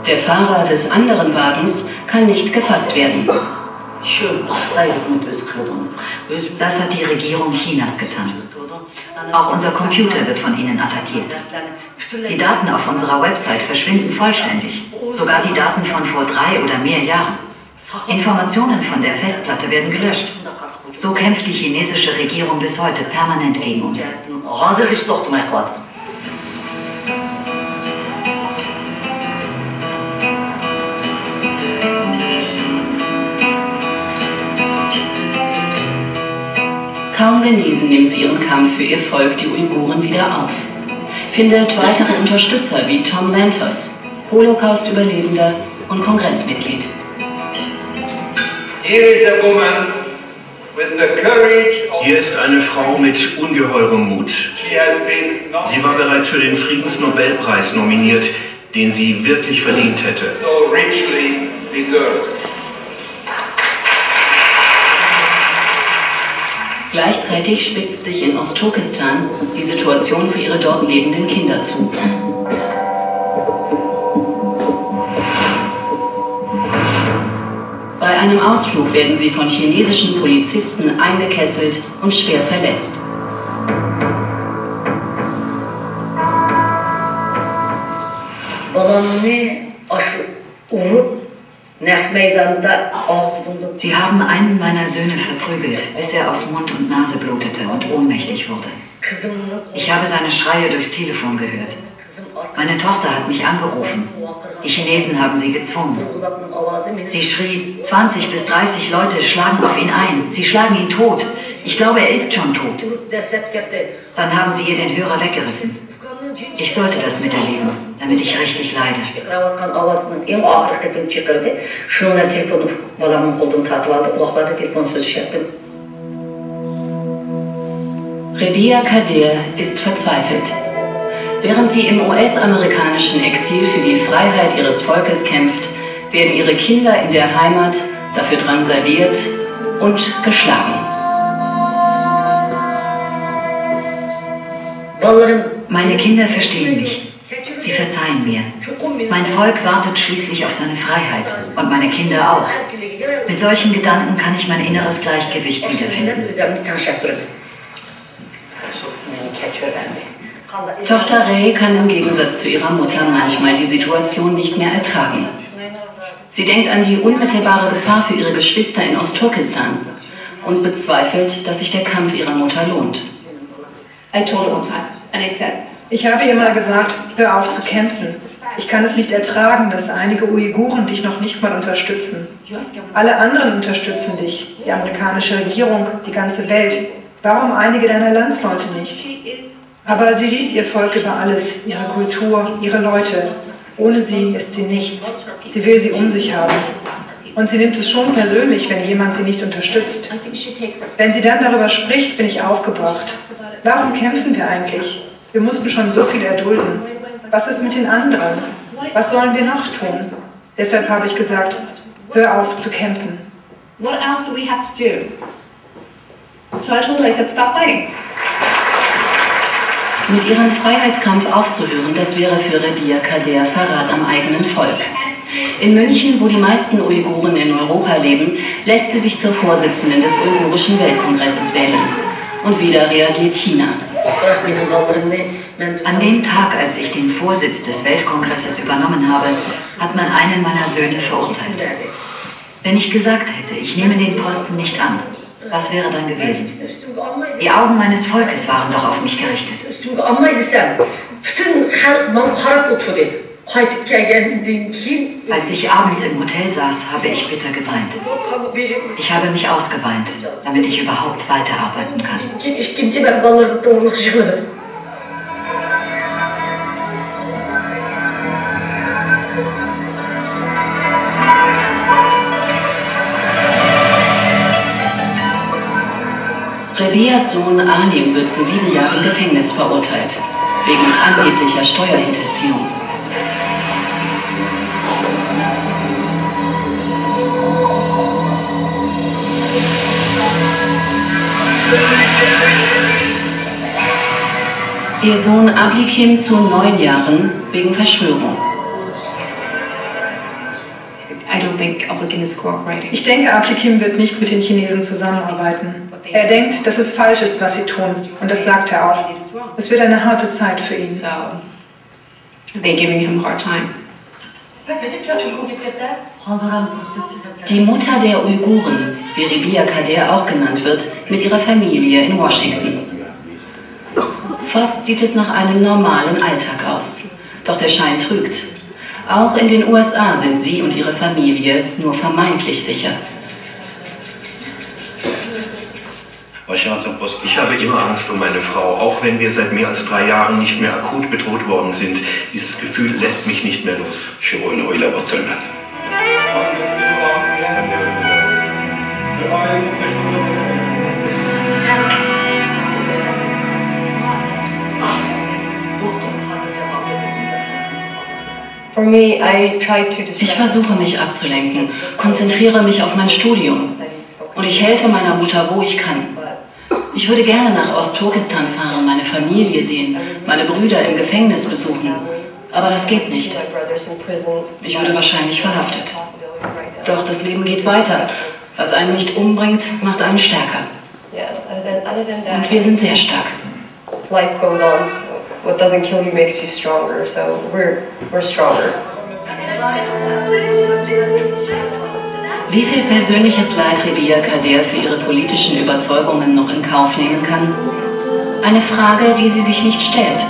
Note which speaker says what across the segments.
Speaker 1: Der Fahrer des anderen Wagens kann nicht gefasst werden. Das hat die Regierung Chinas getan. Auch unser Computer wird von ihnen attackiert. Die Daten auf unserer Website verschwinden vollständig. Sogar die Daten von vor 3 oder mehr Jahren. Informationen von der Festplatte werden gelöscht. So kämpft die chinesische Regierung bis heute permanent gegen uns. Kaum genesen nimmt sie ihren Kampf für ihr Volk, die Uiguren, wieder auf. Findet weitere Unterstützer wie Tom Lantos, Holocaust-Überlebender und Kongressmitglied.
Speaker 2: Hier ist eine Frau mit ungeheurem Mut. Sie war bereits für den Friedensnobelpreis nominiert, den sie wirklich verdient hätte.
Speaker 1: Gleichzeitig spitzt sich in Ostturkestan die Situation für ihre dort lebenden Kinder zu. Bei einem Ausflug werden sie von chinesischen Polizisten eingekesselt und schwer verletzt. Sie haben einen meiner Söhne verprügelt, bis er aus Mund und Nase blutete und ohnmächtig wurde. Ich habe seine Schreie durchs Telefon gehört. Meine Tochter hat mich angerufen. Die Chinesen haben sie gezwungen. Sie schrie, 20 bis 30 Leute schlagen auf ihn ein. Sie schlagen ihn tot. Ich glaube, er ist schon tot. Dann haben sie ihr den Hörer weggerissen. Ich sollte das miterleben, damit ich richtig leide. Rebia Kader ist verzweifelt. Während sie im US-amerikanischen Exil für die Freiheit ihres Volkes kämpft, werden ihre Kinder in der Heimat dafür drangsaliert und geschlagen. Meine Kinder verstehen mich. Sie verzeihen mir. Mein Volk wartet schließlich auf seine Freiheit und meine Kinder auch. Mit solchen Gedanken kann ich mein inneres Gleichgewicht wiederfinden. Tochter Ray kann im Gegensatz zu ihrer Mutter manchmal die Situation nicht mehr ertragen. Sie denkt an die unmittelbare Gefahr für ihre Geschwister in Ostturkestan und bezweifelt, dass sich der Kampf ihrer Mutter lohnt.
Speaker 3: Ich habe ihr mal gesagt, hör auf zu kämpfen. Ich kann es nicht ertragen, dass einige Uiguren dich noch nicht mal unterstützen. Alle anderen unterstützen dich, die amerikanische Regierung, die ganze Welt. Warum einige deiner Landsleute nicht? Aber sie liebt ihr Volk über alles, ihre Kultur, ihre Leute. Ohne sie ist sie nichts. Sie will sie um sich haben. Und sie nimmt es schon persönlich, wenn jemand sie nicht unterstützt. Wenn sie dann darüber spricht, bin ich aufgebracht. Warum kämpfen wir eigentlich? Wir mussten schon so viel erdulden. Was ist mit den anderen? Was sollen wir noch tun? Deshalb habe ich gesagt, hör auf zu kämpfen.
Speaker 4: What else do we have to do? So I told her, I said, stop fighting.
Speaker 1: Mit ihrem Freiheitskampf aufzuhören, das wäre für Rebia Kader Verrat am eigenen Volk. In München, wo die meisten Uiguren in Europa leben, lässt sie sich zur Vorsitzenden des Uigurischen Weltkongresses wählen. Und wieder reagiert China. An dem Tag, als ich den Vorsitz des Weltkongresses übernommen habe, hat man einen meiner Söhne verurteilt. Wenn ich gesagt hätte, ich nehme den Posten nicht an, was wäre dann gewesen? Die Augen meines Volkes waren doch auf mich gerichtet. Als ich abends im Hotel saß, habe ich bitter geweint. Ich habe mich ausgeweint, damit ich überhaupt weiterarbeiten kann. Rebias Sohn Alim wird zu 7 Jahren Gefängnis verurteilt, wegen angeblicher Steuerhinterziehung. Ihr Sohn Ablikim zu 9 Jahren wegen Verschwörung.
Speaker 4: think Aplikim is cooperating.
Speaker 3: Ich denke, Aplikim wird nicht mit den Chinesen zusammenarbeiten. Er denkt, dass es falsch ist, was sie tun. Und das sagt er auch. Es wird eine harte Zeit für ihn.
Speaker 4: So, they're giving him a hard time.
Speaker 1: Die Mutter der Uiguren, wie Rebiya Kadeer auch genannt wird, mit ihrer Familie in Washington. Fast sieht es nach einem normalen Alltag aus. Doch der Schein trügt. Auch in den USA sind sie und ihre Familie nur vermeintlich sicher.
Speaker 2: Ich habe immer Angst um meine Frau, auch wenn wir seit mehr als 3 Jahren nicht mehr akut bedroht worden sind. Dieses Gefühl lässt mich nicht mehr los.
Speaker 1: Ich versuche mich abzulenken, konzentriere mich auf mein Studium und ich helfe meiner Mutter, wo ich kann. Ich würde gerne nach Ostturkestan fahren, meine Familie sehen, meine Brüder im Gefängnis besuchen, aber das geht nicht. Ich würde wahrscheinlich verhaftet. Doch das Leben geht weiter. Was einen nicht umbringt, macht einen stärker. Und wir sind sehr stark.
Speaker 5: Life goes on. What doesn't kill you makes you stronger, so we're stronger.
Speaker 1: Wie viel persönliches Leid Rebiya Kadeer für ihre politischen Überzeugungen noch in Kauf nehmen kann? Eine Frage, die sie sich nicht stellt.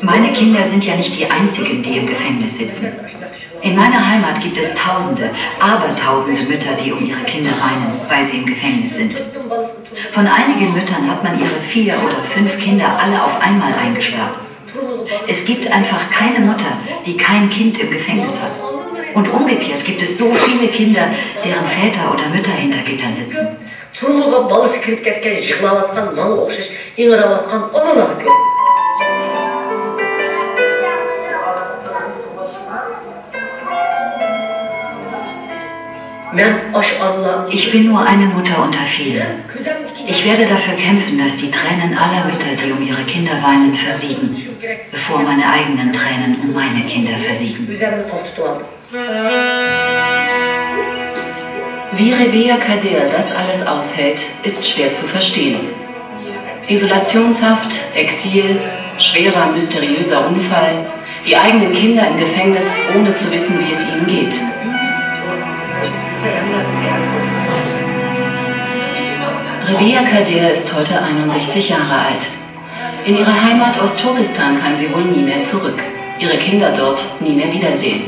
Speaker 1: Meine Kinder sind ja nicht die einzigen, die im Gefängnis sitzen. In meiner Heimat gibt es Tausende, Abertausende Mütter, die um ihre Kinder weinen, weil sie im Gefängnis sind. Von einigen Müttern hat man ihre 4 oder 5 Kinder alle auf einmal eingesperrt. Es gibt einfach keine Mutter, die kein Kind im Gefängnis hat. Und umgekehrt gibt es so viele Kinder, deren Väter oder Mütter hinter Gittern sitzen. Ich bin nur eine Mutter unter vielen. Ich werde dafür kämpfen, dass die Tränen aller Mütter, die um ihre Kinder weinen, versiegen, bevor meine eigenen Tränen um meine Kinder versiegen. Wie Rebiya Kadeer das alles aushält, ist schwer zu verstehen. Isolationshaft, Exil, schwerer, mysteriöser Unfall, die eigenen Kinder im Gefängnis, ohne zu wissen, wie es ihnen geht. Rebiya Kadeer ist heute 61 Jahre alt. In ihre Heimat Ostturkestan kann sie wohl nie mehr zurück, ihre Kinder dort nie mehr wiedersehen.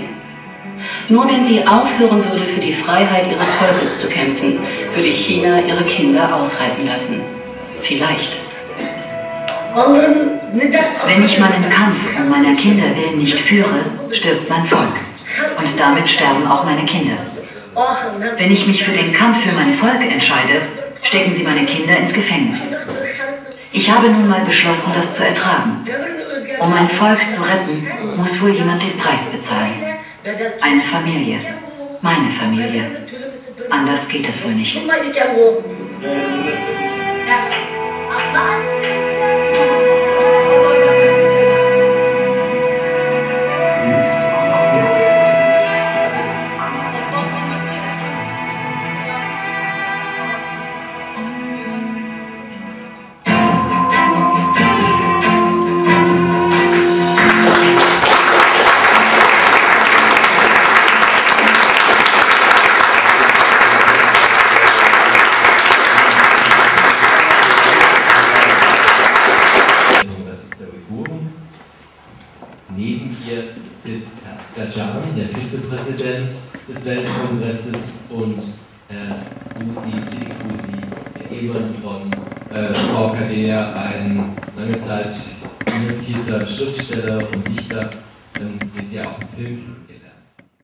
Speaker 1: Nur wenn sie aufhören würde, für die Freiheit ihres Volkes zu kämpfen, würde China ihre Kinder ausreisen lassen. Vielleicht. Wenn ich meinen Kampf um meiner Kinder willen nicht führe, stirbt mein Volk. Und damit sterben auch meine Kinder. Wenn ich mich für den Kampf für mein Volk entscheide, stecken sie meine Kinder ins Gefängnis. Ich habe nun mal beschlossen, das zu ertragen. Um mein Volk zu retten, muss wohl jemand den Preis bezahlen. Eine Familie. Meine Familie. Anders geht es wohl nicht.
Speaker 6: Neben ihr sitzt Herr Skajan, der Vizepräsident des Weltkongresses, und Herr Uzi, Sidi Uzi, der Ehemann von Frau Kadeer, ein lange Zeit notierter Schriftsteller und Dichter, den Sie auch im Film